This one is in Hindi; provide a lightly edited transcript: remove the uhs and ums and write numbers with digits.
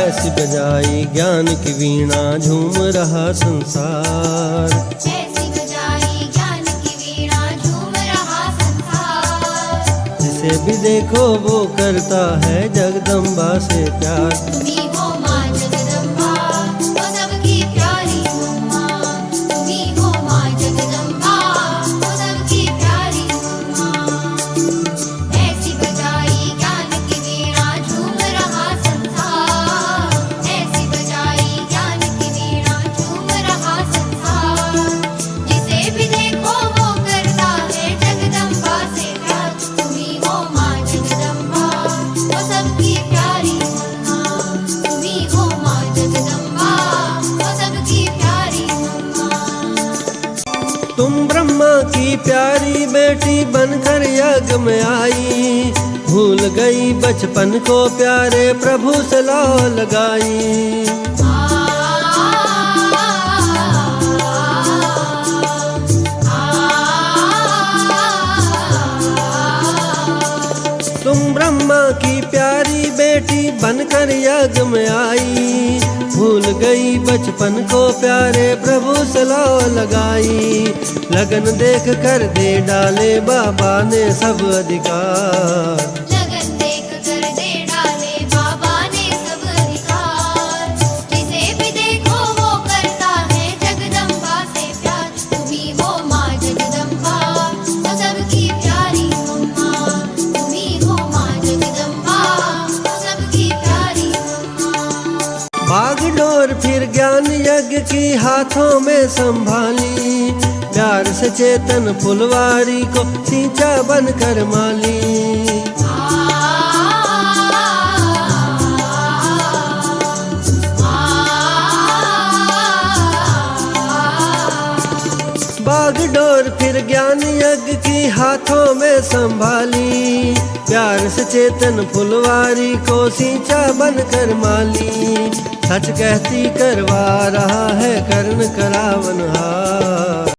ऐसी बजाई ज्ञान की वीणा झूम रहा संसार। ऐसी बजाई ज्ञान की वीणा झूम रहा संसार। जिसे भी देखो वो करता है जगदम्बा से प्यार। तुम्ही हो माँ जगदम्बा, वो सबकी प्यारी अम्मा। तुम्ही हो माँ जगदम्बा, वो सबकी प्यारी अम्मा। ऐसी बजाई ज्ञान की वीणा झूम रहा संसार। ऐसी बजाई ज्ञान की वीणा झूम रहा संसार। जिसे भी देखो वो करता है जगदम्बा से प्यार। तुम्ही हो माँ जगदम्बा, वो सबकी प्यारी अम्मा। तुम्ही हो माँ जगदम्बा, वो सबकी प्यारी अम्मा। तुम ब्रह्मा की प्यारी बेटी बनकर यज्ञ में आई। भूल गई बचपन को प्यारे प्रभु से लौ लगाई। तुम ब्रह्मा की प्यारी बेटी बनकर यज्ञ में आई। भूल गई बचपन को प्यारे प्रभु से लौ लगाई। लगन देख कर दे डाले बाबा ने सब अधिकार। लगन देख कर दे डाले बाबा ने सब अधिकार। जिसे भी देखो वो करता है जगदम्बा से प्यार। तुम्ही हो माँ जगदम्बा, वो सबकी प्यारी अम्मा। तुम्ही हो माँ जगदम्बा, वो सबकी प्यारी अम्मा। भागडोर फिर ज्ञान यज्ञ की हाथों में संभाली। प्यार से चेतन फुलवारी को सींचा बनकर माली। बागडोर फिर ज्ञान यज्ञ की हाथों में संभाली। प्यार से चेतन फुलवारी को सींचा बनकर माली। सच कहती करवा रहा है कर्ण करावनहार।